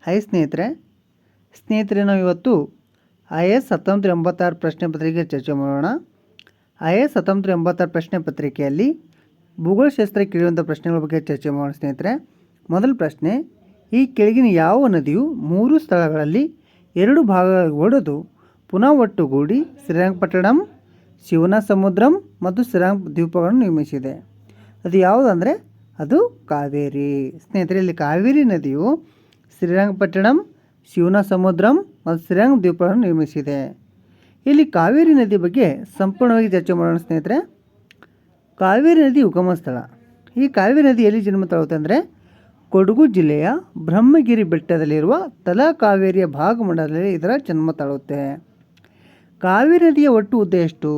Hi ಸ್ನೇಹಿತರೆ ನಾವು ಇವತ್ತು IAS 1986 ಪ್ರಶ್ನೆ ಪತ್ರಿಕೆ ಚರ್ಚೆ ಮಾಡೋಣ. IAS 1986 ಪ್ರಶ್ನೆ ಪತ್ರಿಕೆಯಲ್ಲಿ ಭೂಗೋಳಶಾಸ್ತ್ರ ಕೇಳುವಂಥ ಪ್ರಶ್ನೆಗಳ ಬಗ್ಗೆ ಚರ್ಚೆ ಮಾಡೋಣ ಸ್ನೇಹಿತರೆ. ಮೊದಲ ಪ್ರಶ್ನೆ, ಈ ಕೆಳಗಿನ ಯಾವ ನದಿಯು 3 ಸ್ಥಳಗಳಲ್ಲಿ 2 ಭಾಗಗಳಾಗಿ ಒಡೆದು ಪುನಃ ಒಟ್ಟುಗೂಡಿ ಶ್ರೀರಂಗಪಟ್ಟಣಂ, ಶಿವನಸಮುದ್ರಂ ಮತ್ತು ಶ್ರೀರಂಗ ದ್ವೀಪಗಳನ್ನು ನಿರ್ಮಿಸಿದೆ? ಅದು ಯಾವುದಂದರೆ ಅದು ಕಾವೇರಿ. ಸ್ನೇಹಿತರೆ, ಇಲ್ಲಿ ಕಾವೇರಿ ನದಿಯು ಶ್ರೀರಂಗಪಟ್ಟಣಂ, ಶಿವನಸಮುದ್ರಂ ಮತ್ತು ಶ್ರೀರಂಗ ದ್ವೀಪಗಳನ್ನು ನಿರ್ಮಿಸಿದೆ. ಇಲ್ಲಿ ಕಾವೇರಿ ನದಿ ಬಗ್ಗೆ ಸಂಪೂರ್ಣವಾಗಿ ಚರ್ಚೆ ಮಾಡೋಣ ಸ್ನೇಹಿತರೆ. ಕಾವೇರಿ ನದಿ ಉಗಮ ಸ್ಥಳ. ಈ ಕಾವೇರಿ ನದಿ ಎಲ್ಲಿ ಜನ್ಮ ತಾಳುತ್ತೆ ಅಂದರೆ ಕೊಡಗು ಜಿಲ್ಲೆಯ ಬ್ರಹ್ಮಗಿರಿ ಬೆಟ್ಟದಲ್ಲಿರುವ ತಲಕಾವೇರಿಯ ಭಾಗಮಂಡಲದಲ್ಲಿ ಇದರ ಜನ್ಮ ತಾಳುತ್ತೆ. ಕಾವೇರಿ ನದಿಯ ಒಟ್ಟು ಉದ್ದ ಎಷ್ಟು?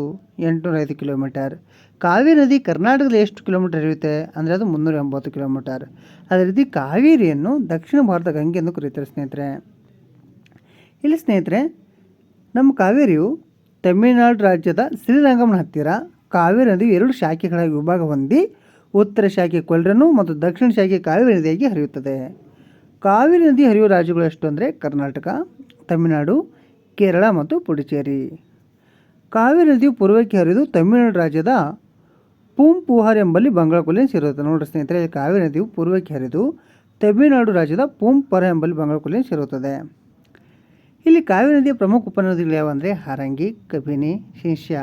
805 ಕಿಲೋಮೀಟರ್. ಕಾವೇರಿ ನದಿ ಕರ್ನಾಟಕದಲ್ಲಿ ಎಷ್ಟು ಕಿಲೋಮೀಟರ್ ಹರಿಯುತ್ತೆ ಅಂದರೆ ಅದು 380 ಕಿಲೋಮೀಟರ್. ಅದೇ ರೀತಿ ಕಾವೇರಿಯನ್ನು ದಕ್ಷಿಣ ಭಾರತ ಗಂಗೆ ಎಂದು ಕರೀತಾರೆ ಸ್ನೇಹಿತರೆ. ಇಲ್ಲಿ ಸ್ನೇಹಿತರೆ, ನಮ್ಮ ಕಾವೇರಿಯು ತಮಿಳುನಾಡು ರಾಜ್ಯದ ಶ್ರೀರಂಗಂನ ಹತ್ತಿರ ಕಾವೇರಿ ನದಿಯು 2 ಶಾಖೆಗಳಾಗಿ ವಿಭಾಗ ಹೊಂದಿ ಉತ್ತರ ಶಾಖೆ ಕೊಲ್ರನು ಮತ್ತು ದಕ್ಷಿಣ ಶಾಖೆ ಕಾವೇರಿ ನದಿಯಾಗಿ ಹರಿಯುತ್ತದೆ. ಕಾವೇರಿ ನದಿ ಹರಿಯುವ ರಾಜ್ಯಗಳು ಎಷ್ಟು ಅಂದರೆ ಕರ್ನಾಟಕ, ತಮಿಳುನಾಡು, ಕೇರಳ ಮತ್ತು ಪುದುಚೇರಿ. ಕಾವೇರಿ ನದಿಯು ಪೂರ್ವಕ್ಕೆ ಹರಿದು ತಮಿಳುನಾಡು ರಾಜ್ಯದ ಪೂಂಪುಹಾರ್ ಎಂಬಲ್ಲಿ ಬಂಗಾಳಕೊಲ್ಲಿಯನ್ನು ಸೇರುತ್ತದೆ. ನೋಡಿರಿ ಸ್ನೇಹಿತರೆ, ಕಾವೇರಿ ನದಿಯು ಪೂರ್ವಕ್ಕೆ ಹರಿದು ತಮಿಳುನಾಡು ರಾಜ್ಯದ ಪೂಂಪುಹಾರ್ ಎಂಬಲ್ಲಿ ಬಂಗಾಳಕೊಲ್ಲಿಯನ್ನು ಸೇರುತ್ತದೆ. ಇಲ್ಲಿ ಕಾವೇರಿ ನದಿಯ ಪ್ರಮುಖ ಉಪನದಿಗಳು ಯಾವಂದರೆ ಹಾರಂಗಿ, ಕಬಿನಿ, ಶಿಷ್ಯ,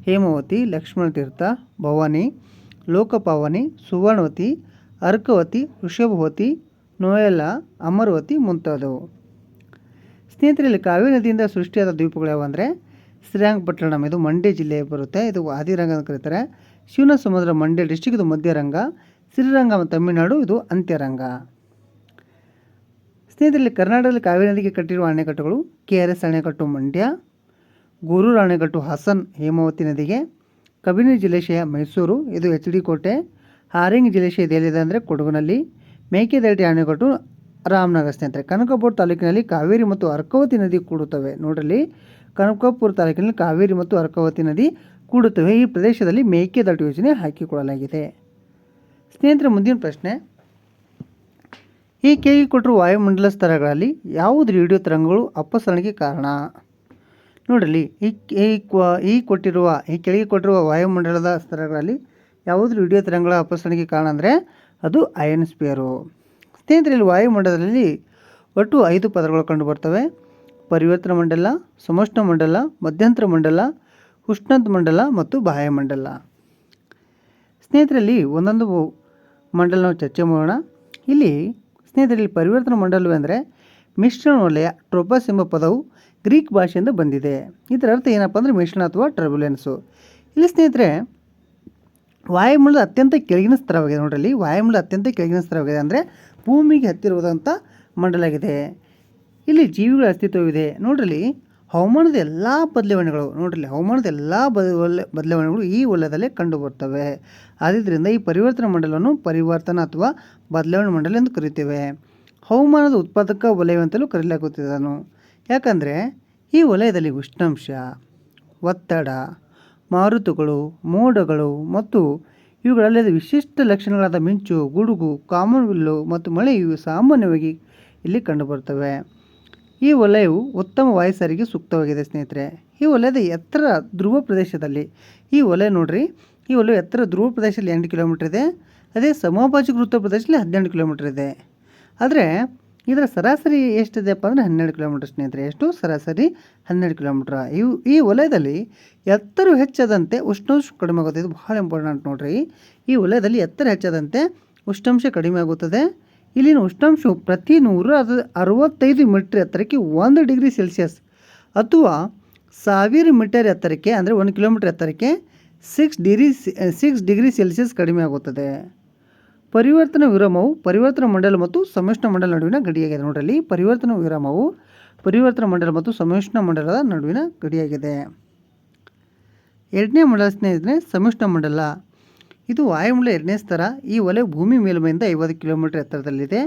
ಹೇಮಾವತಿ, ಲಕ್ಷ್ಮಣ ತೀರ್ಥ, ಭವಾನಿ, ಲೋಕಪಾವನಿ, ಸುವರ್ಣವತಿ, ಅರ್ಕವತಿ, ವೃಷಭವತಿ, ನೋಯಲ, ಅಮರವತಿ ಮುಂತಾದವು. ಸ್ನೇಹಿತರೆ, ಇಲ್ಲಿ ಕಾವೇರಿ ನದಿಯಿಂದ ಸೃಷ್ಟಿಯಾದ ದ್ವೀಪಗಳು ಯಾವಂದರೆ ಶ್ರೀರಂಗಪಟ್ಟಣಂ, ಇದು ಮಂಡ್ಯ ಜಿಲ್ಲೆ ಬರುತ್ತೆ, ಇದು ಆದಿರಂಗ ಅಂತ ಕರೀತಾರೆ. ಶಿವನಸಮುದ್ರ ಮಂಡ್ಯ ಡಿಸ್ಟಿಕ್, ಇದು ಮಧ್ಯರಂಗ. ಶ್ರೀರಂಗ ತಮಿಳುನಾಡು, ಇದು ಅಂತ್ಯರಂಗ. ಸ್ನೇಹಿತರಲ್ಲಿ ಕರ್ನಾಟಕದಲ್ಲಿ ಕಾವೇರಿ ನದಿಗೆ ಕಟ್ಟಿರುವ ಅಣೆಕಟ್ಟುಗಳು KRS ಅಣೆಕಟ್ಟು ಮಂಡ್ಯ, ಗೂರೂರು ಅಣೆಕಟ್ಟು ಹಾಸನ್ ಹೇಮಾವತಿ ನದಿಗೆ, ಕಬಿನಿ ಜಲಾಶಯ ಮೈಸೂರು, ಇದು HD ಕೋಟೆ, ಹಾರಂಗಿ ಜಲಾಶಯ ಎಲ್ಲಿದೆ ಅಂದರೆ ಕೊಡಗುನಲ್ಲಿ, ಮೇಕೆದಾಟು ಅಣೆಕಟ್ಟು ರಾಮನಗರ. ಸ್ನೇಹಿತರೆ, ಕನಕಪುರ ತಾಲೂಕಿನಲ್ಲಿ ಕಾವೇರಿ ಮತ್ತು ಅರ್ಕಾವತಿ ನದಿ ಕೂಡುತ್ತವೆ. ನೋಡಲಿ, ಕನಕಪುರ ತಾಲೂಕಿನಲ್ಲಿ ಕಾವೇರಿ ಮತ್ತು ಅರ್ಕಾವತಿ ನದಿ ಕೂಡುತ್ತವೆ. ಈ ಪ್ರದೇಶದಲ್ಲಿ ಮೇಕೆದಾಟು ಯೋಜನೆ ಹಾಕಿಕೊಳ್ಳಲಾಗಿದೆ. ಸ್ನೇಹಿತರೆ, ಮುಂದಿನ ಪ್ರಶ್ನೆ, ಈ ಕೆಳಗೆ ಕೊಟ್ಟಿರುವ ವಾಯುಮಂಡಲ ಸ್ತರಗಳಲ್ಲಿ ಯಾವುದು ರೇಡಿಯೋ ತರಂಗಗಳು ಅಪಸರಣೆಗೆ ಕಾರಣ? ನೋಡಲಿ, ಈ ಕೆಳಗೆ ಕೊಟ್ಟಿರುವ ವಾಯುಮಂಡಲದ ಸ್ತರಗಳಲ್ಲಿ ಯಾವುದು ರೇಡಿಯೋ ತರಂಗಗಳ ಅಪಸರಣೆಗೆ ಕಾರಣ ಅಂದರೆ ಅದು ಅಯನೋಸ್ಫಿಯರು. ಸ್ನೇಹಿತರೆ, ಇಲ್ಲಿ ವಾಯುಮಂಡಲದಲ್ಲಿ ಒಟ್ಟು 5 ಪದರಗಳು ಕಂಡುಬರ್ತವೆ: ಪರಿವರ್ತನ ಮಂಡಲ, ಸಮೋಷ್ಣ ಮಂಡಲ, ಮಧ್ಯಂತರ ಮಂಡಲ, ಉಷ್ಣಾಂತ ಮಂಡಲ ಮತ್ತು ಬಾಹ್ಯಮಂಡಲ. ಸ್ನೇಹಿತರಲ್ಲಿ ಒಂದೊಂದು ಮಂಡಲ ನಾವು ಚರ್ಚೆ ಮಾಡೋಣ. ಇಲ್ಲಿ ಸ್ನೇಹಿತರಲ್ಲಿ ಪರಿವರ್ತನ ಮಂಡಲವೇ ಅಂದರೆ ಮಿಶ್ರಣ ವಲಯ. ಟ್ರೋಪಸ್ ಎಂಬ ಪದವು ಗ್ರೀಕ್ ಭಾಷೆಯಿಂದ ಬಂದಿದೆ. ಇದರ ಅರ್ಥ ಏನಪ್ಪ ಅಂದರೆ ಮಿಶ್ರಣ ಅಥವಾ ಟರ್ಬುಲೆನ್ಸು. ಇಲ್ಲಿ ಸ್ನೇಹಿತರೆ, ವಾಯುಮಂಡಲದ ಅತ್ಯಂತ ಕೆಳಗಿನ ಸ್ತರವಾಗಿದೆ. ನೋಡಲಿ, ವಾಯುಮಂಡಲ ಅತ್ಯಂತ ಕೆಳಗಿನ ಸ್ತರವಾಗಿದೆ ಅಂದರೆ ಭೂಮಿಗೆ ಹತ್ತಿರವಾದಂಥ ಮಂಡಲ ಆಗಿದೆ. ಇಲ್ಲಿ ಜೀವಿಗಳ ಅಸ್ತಿತ್ವವಿದೆ. ನೋಡ್ರಿ, ಹವಾಮಾನದ ಎಲ್ಲ ಬದಲಾವಣೆಗಳು ಬದಲಾವಣೆಗಳು ಈ ವಲಯದಲ್ಲೇ ಕಂಡುಬರ್ತವೆ. ಆದ್ದರಿಂದ ಈ ಪರಿವರ್ತನಾ ಮಂಡಲವನ್ನು ಪರಿವರ್ತನಾ ಅಥವಾ ಬದಲಾವಣೆ ಮಂಡಲ ಎಂದು ಕರೀತೇವೆ. ಹವಾಮಾನದ ಉತ್ಪಾದಕ ವಲಯವಂತಲೂ ಕರೆಯಲಾಗುತ್ತಿದ್ದನು. ಯಾಕಂದರೆ ಈ ವಲಯದಲ್ಲಿ ಉಷ್ಣಾಂಶ, ಒತ್ತಡ, ಮಾರುತಗಳು, ಮೋಡಗಳು ಮತ್ತು ಇವುಗಳಲ್ಲದ ವಿಶಿಷ್ಟ ಲಕ್ಷಣಗಳಾದ ಮಿಂಚು, ಗುಡುಗು, ಕಾಮನಬಿಲ್ಲು ಮತ್ತು ಮಳೆ ಇವು ಸಾಮಾನ್ಯವಾಗಿ ಇಲ್ಲಿ ಕಂಡುಬರ್ತವೆ. ಈ ವಲಯವು ಉತ್ತಮ ವಾಯು ಸಾರಿಗೆ ಸೂಕ್ತವಾಗಿದೆ. ಸ್ನೇಹಿತರೆ, ಈ ವಲಯದ ಎತ್ತರ ಧ್ರುವ ಪ್ರದೇಶದಲ್ಲಿ ಈ ವಲಯ ಎತ್ತರ ಧ್ರುವ ಪ್ರದೇಶದಲ್ಲಿ 8 ಕಿಲೋಮೀಟರ್ ಇದೆ. ಅದೇ ಸಮಭಾಜಕ ವೃತ್ತ ಪ್ರದೇಶದಲ್ಲಿ 12 ಕಿಲೋಮೀಟರ್ ಇದೆ. ಆದರೆ ಇದರ ಸರಾಸರಿ ಎಷ್ಟಿದೆಯಪ್ಪ ಅಂದರೆ 12 ಕಿಲೋಮೀಟರ್. ಸ್ನೇಹಿತರೆ, ಎಷ್ಟು? ಸರಾಸರಿ 12 ಕಿಲೋಮೀಟ್ರ್. ಈ ವಲಯದಲ್ಲಿ ಎತ್ತರ ಹೆಚ್ಚಾದಂತೆ ಉಷ್ಣಾಂಶ ಕಡಿಮೆ ಆಗುತ್ತೆ. ಇದು ಬಹಳ ಇಂಪಾರ್ಟೆಂಟ್ ನೋಡ್ರಿ. ಈ ವಲಯದಲ್ಲಿ ಎತ್ತರ ಹೆಚ್ಚಾದಂತೆ ಉಷ್ಣಾಂಶ ಕಡಿಮೆ ಆಗುತ್ತದೆ. ಇಲ್ಲಿನ ಉಷ್ಣಾಂಶವು ಪ್ರತಿ 165 ಮೀಟರ್ ಎತ್ತರಕ್ಕೆ 1 ಡಿಗ್ರಿ ಸೆಲ್ಸಿಯಸ್ ಅಥವಾ 1000 ಮೀಟರ್ ಎತ್ತರಕ್ಕೆ ಅಂದರೆ 1 ಕಿಲೋಮೀಟರ್ ಎತ್ತರಕ್ಕೆ 6 ಡಿಗ್ರಿ ಸೆಲ್ಸಿಯಸ್ ಕಡಿಮೆ ಆಗುತ್ತದೆ. ಪರಿವರ್ತನಾ ವಿರಾಮವು ಪರಿವರ್ತನಾ ಮಂಡಲ ಮತ್ತು ಸಮೋಷ್ಣ ಮಂಡಲ ನಡುವಿನ ಗಡಿಯಾಗಿದೆ. ನೋಡಲಿ, ಪರಿವರ್ತನಾ ವಿರಾಮವು ಪರಿವರ್ತನಾ ಮಂಡಲ ಮತ್ತು ಸಮೋಷ್ಣ ಮಂಡಲದ ನಡುವಿನ ಗಡಿಯಾಗಿದೆ. ಎರಡನೇ ಮಂಡಲ ಸ್ನೇಹಿತರೆ ಸಮೋಷ್ಣ ಮಂಡಲ. ಇದು ವಾಯುಮಂಡಲ 2ನೇ ಸ್ತರ. ಈ ವಲಯ ಭೂಮಿ ಮೇಲ್ಮೈಯಿಂದ 50 ಕಿಲೋಮೀಟರ್ ಎತ್ತರದಲ್ಲಿದೆ.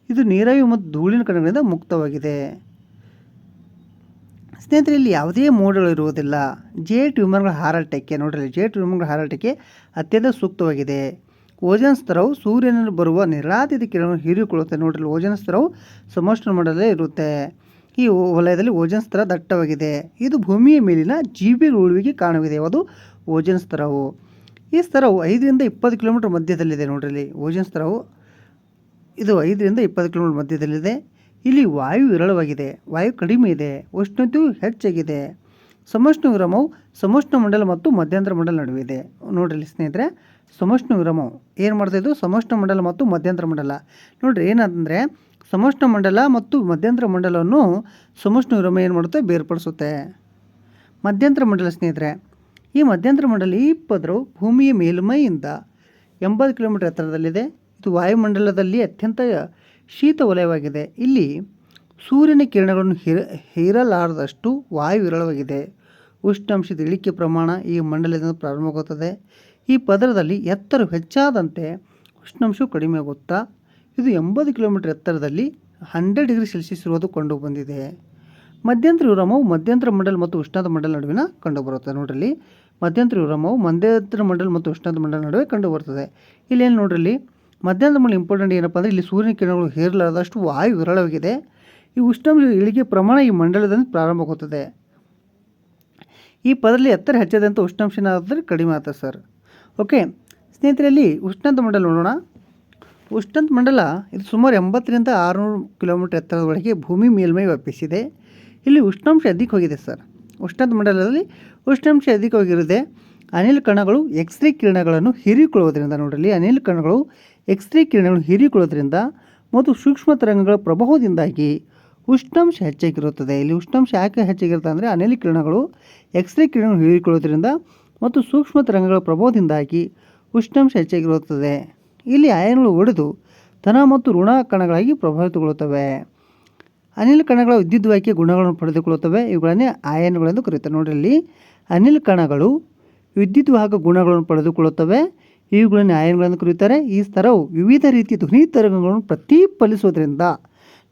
ಇದು ನೀರಾವಿ ಮತ್ತು ಧೂಳಿನ ಕಣಗಳಿಂದ ಮುಕ್ತವಾಗಿದೆ. ಸ್ನೇಹಿತರೆ, ಇಲ್ಲಿ ಯಾವುದೇ ಮೋಡಗಳು ಇರುವುದಿಲ್ಲ. ಜೆಟ್ ವಿಮಾನಗಳ ಹಾರಾಟಕ್ಕೆ ಅತ್ಯಂತ ಸೂಕ್ತವಾಗಿದೆ. ಓಜೋನ್ ಸ್ತರವು ಸೂರ್ಯನಲ್ಲಿ ಬರುವ ನೇರಳಾತೀತ ಕಿರಣವನ್ನು ಹೀರಿಕೊಳ್ಳುತ್ತೆ. ನೋಡ್ರಿ, ಓಜೋನ್ ಸ್ತರವು ಸಮೋಷ್ಣ ಮಂಡಲದಲ್ಲಿ ಇರುತ್ತೆ. ಈ ವಲಯದಲ್ಲಿ ಓಜೋನ್ ಸ್ತರ ದಟ್ಟವಾಗಿದೆ. ಇದು ಭೂಮಿಯ ಮೇಲಿನ ಜೀವಿಗಳ ಉಳಿವಿಗೆ ಕಾರಣವಿದೆ. ಅದು ಓಜೋನ್ ಸ್ತರವು. ಈ ಸ್ತರವು 5ರಿಂದ 20 ಕಿಲೋಮೀಟರ್ ಮಧ್ಯದಲ್ಲಿದೆ. ನೋಡ್ರಿ, ಓಜೋನ್ ಸ್ತರವು ಇದು 5ರಿಂದ 20 ಕಿಲೋಮೀಟರ್ ಮಧ್ಯದಲ್ಲಿದೆ. ಇಲ್ಲಿ ವಾಯು ವಿರಳವಾಗಿದೆ, ವಾಯು ಕಡಿಮೆ ಇದೆ, ಉಷ್ಣತೆಯು ಹೆಚ್ಚಾಗಿದೆ. ಸಮೋಷ್ಣ ವಿರಾಮವು ಸಮೋಷ್ಣ ಮಂಡಲ ಮತ್ತು ಮಧ್ಯಂತರ ಮಂಡಲ ನಡುವೆ ಇದೆ. ನೋಡ್ರಿ ಸ್ನೇಹಿತರೆ, ಸಮೋಷ್ಣ ವಿರಾಮವು ಏನು ಮಾಡ್ತಾ ಇದ್ದು ಸಮೋಷ್ಣ ಮಂಡಲ ಮತ್ತು ಮಧ್ಯಂತರ ಮಂಡಲ. ನೋಡ್ರಿ, ಏನಂದರೆ ಸಮೋಷ್ಣ ಮಂಡಲ ಮತ್ತು ಮಧ್ಯಂತರ ಮಂಡಲವನ್ನು ಸಮೋಷ್ಣ ವಿರಾಮ ಏನು ಮಾಡುತ್ತೆ, ಬೇರ್ಪಡಿಸುತ್ತೆ. ಮಧ್ಯಂತರ ಮಂಡಲ ಸ್ನೇಹಿತರೆ, ಈ ಮಧ್ಯಂತರ ಮಂಡಲ ಈ ಪದರವು ಭೂಮಿಯ ಮೇಲ್ಮೈಯಿಂದ 80 ಕಿಲೋಮೀಟರ್ ಎತ್ತರದಲ್ಲಿದೆ. ಇದು ವಾಯುಮಂಡಲದಲ್ಲಿ ಅತ್ಯಂತ ಶೀತ ವಲಯವಾಗಿದೆ. ಇಲ್ಲಿ ಸೂರ್ಯನ ಕಿರಣಗಳನ್ನು ಹೀರಲಾರದಷ್ಟು ವಾಯು ವಿರಳವಾಗಿದೆ. ಉಷ್ಣಾಂಶದ ಇಳಿಕೆ ಪ್ರಮಾಣ ಈ ಮಂಡಲದಿಂದ ಪ್ರಾರಂಭವಾಗುತ್ತದೆ. ಈ ಪದರದಲ್ಲಿ ಎತ್ತರ ಹೆಚ್ಚಾದಂತೆ ಉಷ್ಣಾಂಶವು ಕಡಿಮೆ ಆಗುತ್ತಾ ಇದು 80 ಕಿಲೋಮೀಟರ್ ಎತ್ತರದಲ್ಲಿ 100 ಡಿಗ್ರಿ ಸೆಲ್ಸಿಯಸ್ ಇರುವುದು ಕಂಡು ಬಂದಿದೆ. ಮಧ್ಯಂತರ ವಿರಾಮವು ಮಧ್ಯಂತರ ಮಂಡಲ ಮತ್ತು ಉಷ್ಣಾಂಶ ಮಂಡಲ ನಡುವಿನ ಕಂಡುಬರುತ್ತದೆ. ನೋಡ್ರಿ, ಮಧ್ಯಂತರ ವಿರಾಮವು ಮಧ್ಯಂತರ ಮಂಡಲ ಮತ್ತು ಉಷ್ಣಾಂಶ ಮಂಡಲ ನಡುವೆ ಕಂಡುಬರುತ್ತದೆ. ಇಲ್ಲಿ ಏನು ನೋಡ್ರಿ, ಮಧ್ಯಂತರ ಮಂಡಲ ಇಂಪಾರ್ಟೆಂಟ್ ಏನಪ್ಪ ಅಂದರೆ ಇಲ್ಲಿ ಸೂರ್ಯನ ಕಿರಣಗಳು ಹೇರಲಾರದಷ್ಟು ವಾಯು ವಿರಳವಾಗಿದೆ. ಈ ಉಷ್ಣಾಂಶ ಇಳಿಕೆ ಪ್ರಮಾಣ ಈ ಮಂಡಲದಿಂದ ಪ್ರಾರಂಭವಾಗುತ್ತದೆ. ಈ ಪದರಲ್ಲಿ ಎತ್ತರ ಹೆಚ್ಚಾದಂಥ ಉಷ್ಣಾಂಶ ಏನಾದರೆ ಕಡಿಮೆ ಆಗ್ತದೆ ಸರ್. ಓಕೆ ಸ್ನೇಹಿತರಲ್ಲಿ, ಉಷ್ಣಾಂಶ ಮಂಡಲ ನೋಡೋಣ. ಉಷ್ಣಾಂಶ ಮಂಡಲ ಇದು ಸುಮಾರು 80ರಿಂದ 600 ಕಿಲೋಮೀಟರ್ ಎತ್ತರದವರೆಗೆ ಭೂಮಿ ಮೇಲ್ಮೈ ವ್ಯಾಪಿಸಿದೆ. ಇಲ್ಲಿ ಉಷ್ಣಾಂಶ ಅಧಿಕವಾಗಿದೆ ಸರ್. ಉಷ್ಣಾಂಶ ಮಂಡಲದಲ್ಲಿ ಉಷ್ಣಾಂಶ ಅಧಿಕವಾಗಿರುತ್ತೆ. ಅನಿಲ ಕಣಗಳು ಎಕ್ಸ್ರೇ ಕಿರಣಗಳನ್ನು ಹೀರಿಕೊಳ್ಳುವುದರಿಂದ, ನೋಡ್ರಿ, ಅನಿಲ ಕಣಗಳು ಎಕ್ಸ್ರೇ ಕಿರಣಗಳನ್ನು ಹೀರಿಕೊಳ್ಳೋದ್ರಿಂದ ಮತ್ತು ಸೂಕ್ಷ್ಮ ತರಂಗಗಳ ಪ್ರಭಾವದಿಂದಾಗಿ ಉಷ್ಣಾಂಶ ಹೆಚ್ಚಾಗಿರುತ್ತದೆ. ಇಲ್ಲಿ ಉಷ್ಣಾಂಶ ಯಾಕೆ ಹೆಚ್ಚಾಗಿರುತ್ತೆ ಅಂದರೆ ಅನಿಲ ಕಿರಣಗಳು ಎಕ್ಸ್ರೇ ಕಿರಣಗಳನ್ನು ಹೀರಿಕೊಳ್ಳೋದ್ರಿಂದ ಮತ್ತು ಸೂಕ್ಷ್ಮ ತರಂಗಗಳ ಪ್ರಭಾವದಿಂದಾಗಿ ಉಷ್ಣಾಂಶ ಹೆಚ್ಚಾಗಿರುತ್ತದೆ. ಇಲ್ಲಿ ಅಯಾನುಗಳು ಒಡೆದು ಧನ ಮತ್ತು ಋಣ ಕಣಗಳಾಗಿ ಪ್ರಭಾವಿತಗೊಳ್ಳುತ್ತವೆ. ಅನಿಲ ಕಣಗಳ ವಿದ್ಯುದ್ವಾಹಕ ಗುಣಗಳನ್ನು ಪಡೆದುಕೊಳ್ಳುತ್ತವೆ. ಇವುಗಳನ್ನೇ ಅಯಾನುಗಳೆಂದು ಕರೆಯುತ್ತಾರೆ. ನೋಡ್ರಿ, ಇಲ್ಲಿ ಅನಿಲ ಕಣಗಳು ವಿದ್ಯುದ್ವಾಹಕ ಗುಣಗಳನ್ನು ಪಡೆದುಕೊಳ್ಳುತ್ತವೆ. ಇವುಗಳನ್ನು ಅಯಾನುಗಳೆಂದು ಕರೆಯುತ್ತಾರೆ. ಈ ಸ್ತರವು ವಿವಿಧ ರೀತಿಯ ಧ್ವನಿ ತರಂಗಗಳನ್ನು ಪ್ರತಿಫಲಿಸುವುದರಿಂದ,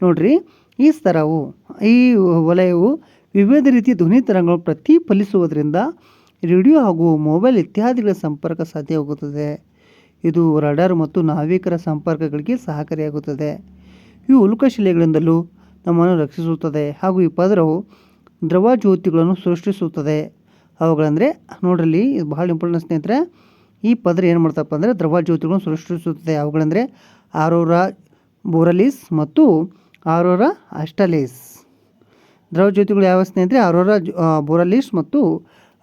ನೋಡ್ರಿ, ಈ ವಲಯವು ವಿವಿಧ ರೀತಿಯ ಧ್ವನಿ ತರಂಗಗಳನ್ನು ಪ್ರತಿಫಲಿಸುವುದರಿಂದ ರೇಡಿಯೋ ಹಾಗೂ ಮೊಬೈಲ್ ಇತ್ಯಾದಿಗಳ ಸಂಪರ್ಕ ಸಾಧ್ಯವಾಗುತ್ತದೆ. ಇದು ರಡಾರ್ ಮತ್ತು ನಾವಿಕರ ಸಂಪರ್ಕಗಳಿಗೆ ಸಹಕಾರಿಯಾಗುತ್ತದೆ. ಇವು ಉಲ್ಕಾಶಿಲೆಗಳಿಂದಲೂ ನಮ್ಮನ್ನು ರಕ್ಷಿಸುತ್ತದೆ. ಹಾಗೂ ಈ ಪದರವು ದ್ರವ ಜ್ಯೋತಿಗಳನ್ನು ಸೃಷ್ಟಿಸುತ್ತದೆ. ಅವುಗಳಂದರೆ, ನೋಡ್ರಿ, ಇದು ಭಾಳ ಇಂಪಾರ್ಟೆಂಟ್ ಸ್ನೇಹಿತರೆ. ಈ ಪದರ ಏನು ಮಾಡ್ತಪ್ಪ ಅಂದರೆ ದ್ರವ ಜ್ಯೋತಿಗಳನ್ನು ಸೃಷ್ಟಿಸುತ್ತದೆ. ಅವುಗಳಂದರೆ ಆರೋರಾ ಬೋರಲಿಸ್ ಮತ್ತು ಆರೋರಾ ಆಸ್ಟ್ರಾಲಿಸ್. ದ್ರವ ಜ್ಯೋತಿಗಳು ಯಾವ ಸ್ನೇಹಿತರೆ? ಆರೋರಾ ಬೋರಲಿಸ್ ಮತ್ತು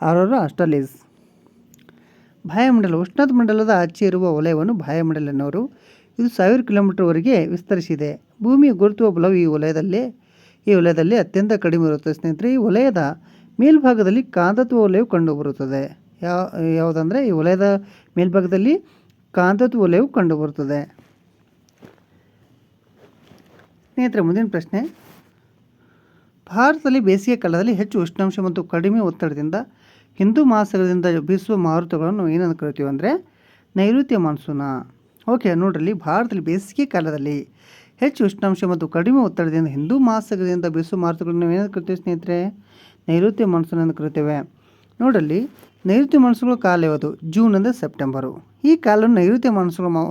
ಆರೋರಾ ಆಸ್ಟ್ರಾಲಿಸ್. ಬಾಹ್ಯಮಂಡಲ, ಉಷ್ಣಾಂಶ ಮಂಡಲದ ಆಚೆ ಇರುವ ವಲಯವನ್ನು ಬಾಹ್ಯಮಂಡಲ ಎನ್ನುವರು. ಇದು 1000 ಕಿಲೋಮೀಟರ್ವರೆಗೆ ವಿಸ್ತರಿಸಿದೆ. ಭೂಮಿಯ ಗುರುತ್ವ ಬಲವು ಈ ವಲಯದಲ್ಲಿ ಅತ್ಯಂತ ಕಡಿಮೆ ಇರುತ್ತದೆ ಸ್ನೇಹಿತರೆ. ಈ ವಲಯದ ಮೇಲ್ಭಾಗದಲ್ಲಿ ಕಾಂತತ್ವ ವಲಯವು ಕಂಡುಬರುತ್ತದೆ. ಯಾವುದಂದರೆ ಈ ವಲಯದ ಮೇಲ್ಭಾಗದಲ್ಲಿ ಕಾಂತತ್ವ ವಲಯವು ಕಂಡುಬರುತ್ತದೆ. ಸ್ನೇಹಿತರೆ, ಮುಂದಿನ ಪ್ರಶ್ನೆ. ಭಾರತದಲ್ಲಿ ಬೇಸಿಗೆ ಕಾಲದಲ್ಲಿ ಹೆಚ್ಚು ಉಷ್ಣಾಂಶ ಮತ್ತು ಕಡಿಮೆ ಒತ್ತಡದಿಂದ ಹಿಂದೂ ಮಹಾಸಾಗರದಿಂದ ಬೀಸುವ ಮಾರುತಗಳನ್ನು ಏನಂತ ಕರಿತೀವಿ ಅಂದರೆ ನೈಋತ್ಯ ಮಾನ್ಸೂನ. ಓಕೆ, ನೋಡ್ರಿ, ಭಾರತದಲ್ಲಿ ಬೇಸಿಗೆ ಕಾಲದಲ್ಲಿ ಹೆಚ್ಚು ಉಷ್ಣಾಂಶ ಮತ್ತು ಕಡಿಮೆ ಒತ್ತಡದಿಂದ ಹಿಂದೂ ಮಹಾಸಾಗರದಿಂದ ಬೀಸುವ ಮಾರುತಗಳನ್ನು ನಾವು ಏನಂತ ಕರಿತೀವಿ ಸ್ನೇಹಿತರೆ? ನೈಋತ್ಯ ಮಾನ್ಸೂನ್ ಅಂತ ಕರಿತೇವೆ. ನೋಡ್ರಿ, ನೈಋತ್ಯ ಮಾನ್ಸೂನ್ಗಳ ಕಾಲ ಯಾವುದು? ಜೂನಿಂದ ಸೆಪ್ಟೆಂಬರು. ಈ ಕಾಲವನ್ನು ನೈಋತ್ಯ ಮಾನ್ಸೂನ್ಗಳ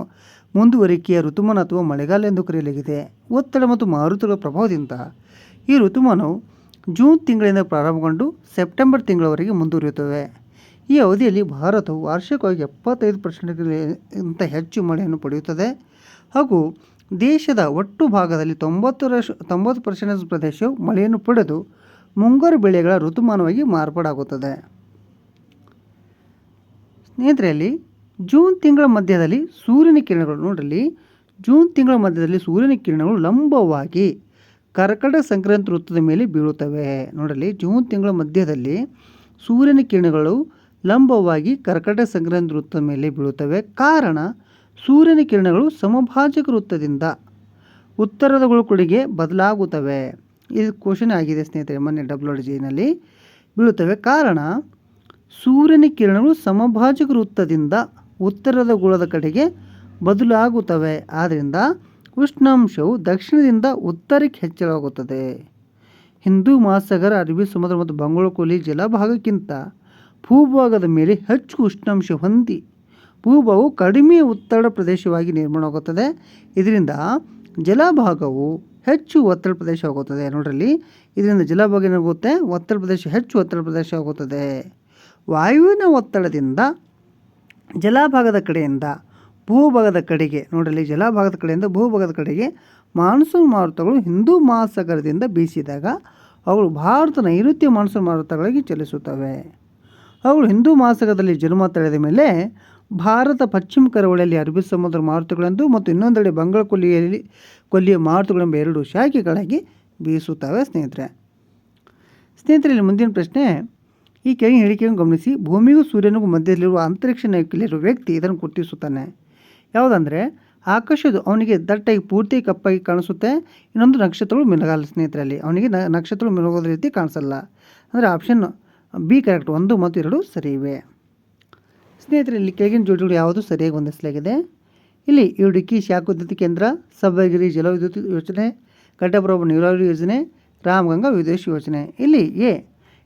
ಮುಂದುವರಿಕೆಯ ಋತುಮಾನ ಅಥವಾ ಮಳೆಗಾಲ ಎಂದು ಕರೆಯಲಾಗಿದೆ. ಒತ್ತಡ ಮತ್ತು ಮಾರುತಗಳ ಪ್ರಭಾವದಿಂದ ಈ ಋತುಮಾನವು ಜೂನ್ ತಿಂಗಳಿಂದ ಪ್ರಾರಂಭಗೊಂಡು ಸೆಪ್ಟೆಂಬರ್ ತಿಂಗಳವರೆಗೆ ಮುಂದುವರಿಯುತ್ತವೆ. ಈ ಅವಧಿಯಲ್ಲಿ ಭಾರತವು ವಾರ್ಷಿಕವಾಗಿ 75% ಹೆಚ್ಚು ಮಳೆಯನ್ನು ಪಡೆಯುತ್ತದೆ. ಹಾಗೂ ದೇಶದ ಒಟ್ಟು ಭಾಗದಲ್ಲಿ 90% ಪ್ರದೇಶವು ಮಳೆಯನ್ನು ಪಡೆದು ಮುಂಗಾರು ಬೆಳೆಗಳ ಋತುಮಾನವಾಗಿ ಮಾರ್ಪಾಡಾಗುತ್ತದೆ. ಸ್ನೇಹಿತರಲ್ಲಿ, ಜೂನ್ ತಿಂಗಳ ಮಧ್ಯದಲ್ಲಿ ಸೂರ್ಯನ ಕಿರಣಗಳು, ನೋಡ್ರಿ, ಜೂನ್ ತಿಂಗಳ ಮಧ್ಯದಲ್ಲಿ ಸೂರ್ಯನ ಕಿರಣಗಳು ಲಂಬವಾಗಿ ಕರ್ಕಟಕ ಸಂಕ್ರಾಂತಿ ವೃತ್ತದ ಮೇಲೆ ಬೀಳುತ್ತವೆ. ನೋಡ್ರಿ, ಜೂನ್ ತಿಂಗಳ ಮಧ್ಯದಲ್ಲಿ ಸೂರ್ಯನ ಕಿರಣಗಳು ಲಂಬವಾಗಿ ಕರ್ಕಟಕ ಸಂಕ್ರಾಂತಿ ವೃತ್ತದ ಮೇಲೆ ಬೀಳುತ್ತವೆ. ಕಾರಣ, ಸೂರ್ಯನ ಕಿರಣಗಳು ಸಮಭಾಜಕ ವೃತ್ತದಿಂದ ಉತ್ತರದ ಕಡೆಗೆ ಬದಲಾಗುತ್ತವೆ. ಇದು ಕ್ವಶನ್ ಆಗಿದೆ ಸ್ನೇಹಿತರೆ, ಮೊನ್ನೆ WRGನಲ್ಲಿ ಬೀಳುತ್ತವೆ. ಕಾರಣ, ಸೂರ್ಯನ ಕಿರಣಗಳು ಸಮಭಾಜಕ ವೃತ್ತದಿಂದ ಉತ್ತರದ ಗೋಳದ ಕಡೆಗೆ ಬದಲಾಗುತ್ತವೆ. ಆದ್ದರಿಂದ ಉಷ್ಣಾಂಶವು ದಕ್ಷಿಣದಿಂದ ಉತ್ತರಕ್ಕೆ ಹೆಚ್ಚಳವಾಗುತ್ತದೆ. ಹಿಂದೂ ಮಹಾಸಾಗರ, ಅರಬ್ಬಿ ಸಮುದ್ರ ಮತ್ತು ಬಂಗಾಳ ಕೊಲ್ಲಿ ಜಲಭಾಗಕ್ಕಿಂತ ಭೂಭಾಗದ ಮೇಲೆ ಹೆಚ್ಚು ಉಷ್ಣಾಂಶ ಭೂಭಾಗವು ಕಡಿಮೆ ಒತ್ತಡ ಪ್ರದೇಶವಾಗಿ ನಿರ್ಮಾಣವಾಗುತ್ತದೆ. ಇದರಿಂದ ಜಲಭಾಗವು ಹೆಚ್ಚು ಒತ್ತಡ ಪ್ರದೇಶವಾಗುತ್ತದೆ. ನೋಡ್ರಲ್ಲಿ, ಇದರಿಂದ ಜಲಭಾಗ ಏನಾಗುತ್ತೆ, ಒತ್ತಡ ಪ್ರದೇಶ ಹೆಚ್ಚು ಒತ್ತಡ ಪ್ರದೇಶ ಆಗುತ್ತದೆ. ವಾಯುವಿನ ಒತ್ತಡದಿಂದ ಜಲಭಾಗದ ಕಡೆಯಿಂದ ಭೂಭಾಗದ ಕಡೆಗೆ, ನೋಡ್ರಲ್ಲಿ, ಜಲಭಾಗದ ಕಡೆಯಿಂದ ಭೂಭಾಗದ ಕಡೆಗೆ ಮಾನ್ಸೂನ್ ಮಾರುತಗಳು ಹಿಂದೂ ಮಹಾಸಾಗರದಿಂದ ಬೀಸಿದಾಗ ಅವುಗಳು ಭಾರತ ನೈಋತ್ಯ ಮಾನ್ಸೂನ್ ಮಾರುತಗಳಿಗೆ ಚಲಿಸುತ್ತವೆ. ಅವುಗಳು ಹಿಂದೂ ಮಹಾಸಾಗರದಲ್ಲಿ ಜನ್ಮ ತಳೆದ ಮೇಲೆ ಭಾರತ ಪಶ್ಚಿಮ ಕರಾವಳಿಯಲ್ಲಿ ಅರಬ್ಬಿ ಸಮುದ್ರ ಮಾರುತಗಳೆಂದು ಮತ್ತು ಇನ್ನೊಂದೆಡೆ ಬಂಗಾಳ ಕೊಲ್ಲಿಯ ಮಾರುತಗಳೆಂಬ ಎರಡು ಶಾಖೆಗಳಾಗಿ ಬೀಸುತ್ತವೆ. ಸ್ನೇಹಿತರೆ, ಇಲ್ಲಿ ಮುಂದಿನ ಪ್ರಶ್ನೆ, ಈ ಕೆಳಗಿನ ಹೇಳಿಕೆಯನ್ನು ಗಮನಿಸಿ. ಭೂಮಿಗೂ ಸೂರ್ಯನಿಗೂ ಮಧ್ಯದಲ್ಲಿರುವ ಅಂತರಿಕ್ಷ ನೌಕೆಯಲ್ಲಿರುವ ವ್ಯಕ್ತಿ ಇದನ್ನು ಗುರುತಿಸುತ್ತಾನೆ. ಯಾವುದಂದರೆ, ಆಕಾಶದ್ದು ಅವನಿಗೆ ದಟ್ಟಾಗಿ ಪೂರ್ತಿ ಕಪ್ಪಾಗಿ ಕಾಣಿಸುತ್ತೆ. ಇನ್ನೊಂದು ನಕ್ಷತ್ರಗಳು ಮಿನುಗಲ್ಲ. ಸ್ನೇಹಿತರಲ್ಲಿ ಅವನಿಗೆ ನಕ್ಷತ್ರಗಳು ಮಿನುಗೋದ ರೀತಿ ಕಾಣಿಸಲ್ಲ. ಅಂದರೆ ಆಪ್ಷನ್ ಬಿ ಕರೆಕ್ಟ್. 1 ಮತ್ತು 2 ಸರಿ ಇವೆ. ಸ್ನೇಹಿತರೆ, ಇಲ್ಲಿ ಕೆಳಗಿನ ಜೋಡಿಗಳು ಯಾವುದು ಸರಿಯಾಗಿ ಹೊಂದಿಸಲಾಗಿದೆ. ಇಲ್ಲಿ ಇಡುಕಿ ಶಾಖೋದ್ಯುತ ಕೇಂದ್ರ, ಸಬರಗಿರಿ ಜಲವಿದ್ಯುತ್ ಯೋಜನೆ, ಘಟಪ್ರಭಾ ನೀರಾವರಿ ಯೋಜನೆ, ರಾಮಗಂಗಾ ವಿದೇಶಿ ಯೋಜನೆ. ಇಲ್ಲಿ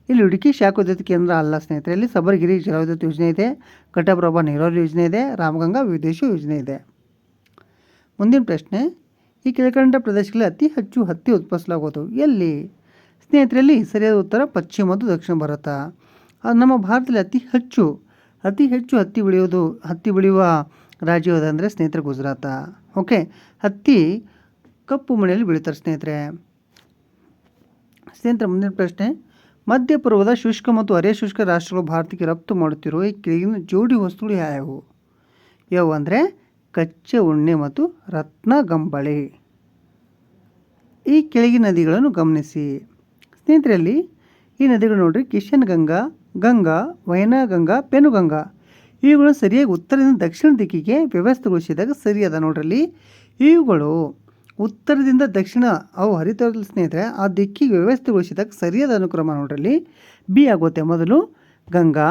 ಇಡುಕಿ ಶಾಖೋದ್ಯುತ ಕೇಂದ್ರ ಅಲ್ಲ ಸ್ನೇಹಿತರೆ. ಇಲ್ಲಿ ಸಬರಗಿರಿ ಜಲವಿದ್ಯುತ್ ಯೋಜನೆ ಇದೆ, ಘಟಪ್ರಭಾ ನೀರಾವರಿ ಯೋಜನೆ ಇದೆ, ರಾಮಗಂಗಾ ವಿದೇಶಿ ಯೋಜನೆ ಇದೆ. ಮುಂದಿನ ಪ್ರಶ್ನೆ, ಈ ಕೆಳಕಂಡ ಪ್ರದೇಶಗಳಲ್ಲಿ ಅತಿ ಹೆಚ್ಚು ಹತ್ತಿ ಉತ್ಪಾದಿಸಲಾಗುವುದು ಎಲ್ಲಿ? ಸ್ನೇಹಿತರಲ್ಲಿ ಸರಿಯಾದ ಉತ್ತರ ಪಶ್ಚಿಮ ಮತ್ತು ದಕ್ಷಿಣ ಭಾರತ. ನಮ್ಮ ಭಾರತದಲ್ಲಿ ಅತಿ ಹೆಚ್ಚು ಹತ್ತಿ ಬೆಳೆಯುವ ರಾಜ್ಯ ಯಾವುದಂದರೆ ಸ್ನೇಹಿತರೆ ಗುಜರಾತ. ಓಕೆ, ಹತ್ತಿ ಕಪ್ಪು ಮಳೆಯಲ್ಲಿ ಬೆಳೀತಾರೆ ಸ್ನೇಹಿತರೆ. ಮುಂದಿನ ಪ್ರಶ್ನೆ, ಮಧ್ಯಪೂರ್ವದ ಶುಷ್ಕ ಮತ್ತು ಅರೆ ಶುಷ್ಕ ರಾಷ್ಟ್ರಗಳು ಭಾರತಕ್ಕೆ ರಫ್ತು ಮಾಡುತ್ತಿರುವ ಈ ಕೆಳಗಿನ ಜೋಡಿ ವಸ್ತುಗಳು ಯಾವುವು ಅಂದರೆ ಕಚ್ಚೆ ಉಣ್ಣೆ ಮತ್ತು ರತ್ನಗಂಬಳಿ. ಈ ಕೆಳಗಿನ ನದಿಗಳನ್ನು ಗಮನಿಸಿ. ಸ್ನೇಹಿತರಲ್ಲಿ ಈ ನದಿಗಳು ನೋಡ್ರಿ, ಕಿಶನ್ ಗಂಗಾ, ವೈನಗಂಗಾ, ಪೆನುಗಂಗಾ. ಇವುಗಳು ಸರಿಯಾಗಿ ಉತ್ತರದಿಂದ ದಕ್ಷಿಣ ದಿಕ್ಕಿಗೆ ವ್ಯವಸ್ಥೆಗೊಳಿಸಿದಾಗ ಸರಿಯಾದ. ನೋಡ್ರಲ್ಲಿ, ಇವುಗಳು ಉತ್ತರದಿಂದ ದಕ್ಷಿಣ ಅವು ಹರಿತವಲ್ಲ ಸ್ನೇಹಿತರೆ, ಆ ದಿಕ್ಕಿಗೆ ವ್ಯವಸ್ಥೆಗೊಳಿಸಿದಾಗ ಸರಿಯಾದ ಅನುಕ್ರಮ ನೋಡ್ರಲ್ಲಿ ಬಿ ಆಗುತ್ತೆ. ಮೊದಲು ಗಂಗಾ,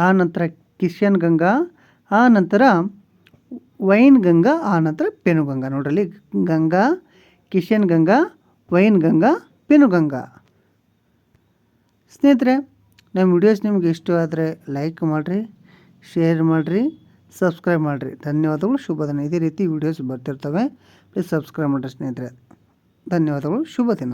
ಆ ನಂತರ ಕಿಶನ್ ಗಂಗಾ, ಆ ನಂತರ ವೈನ್ ಗಂಗಾ, ಆ ನಂತರ ಪೆನುಗಂಗಾ. ನೋಡ್ರಲ್ಲಿ, ಗಂಗಾ, ಕಿಶನ್ ಗಂಗಾ, ವೈನ್ ಗಂಗಾ, ಪೆನುಗಂಗಾ. ಸ್ನೇಹಿತರೆ, ನಮ್ಮ ವಿಡಿಯೋಸ್ ನಿಮಗೆ ಇಷ್ಟ ಆದರೆ ಲೈಕ್ ಮಾಡಿರಿ, ಶೇರ್ ಮಾಡಿರಿ, ಸಬ್ಸ್ಕ್ರೈಬ್ ಮಾಡಿರಿ. ಧನ್ಯವಾದಗಳು. ಶುಭ ದಿನ. ಇದೇ ರೀತಿ ವಿಡಿಯೋಸ್ ಬರ್ತಿರ್ತವೆ. ಪ್ಲೀಸ್ ಸಬ್ಸ್ಕ್ರೈಬ್ ಮಾಡಿರಿ ಸ್ನೇಹಿತರೆ. ಧನ್ಯವಾದಗಳು. ಶುಭ ದಿನ.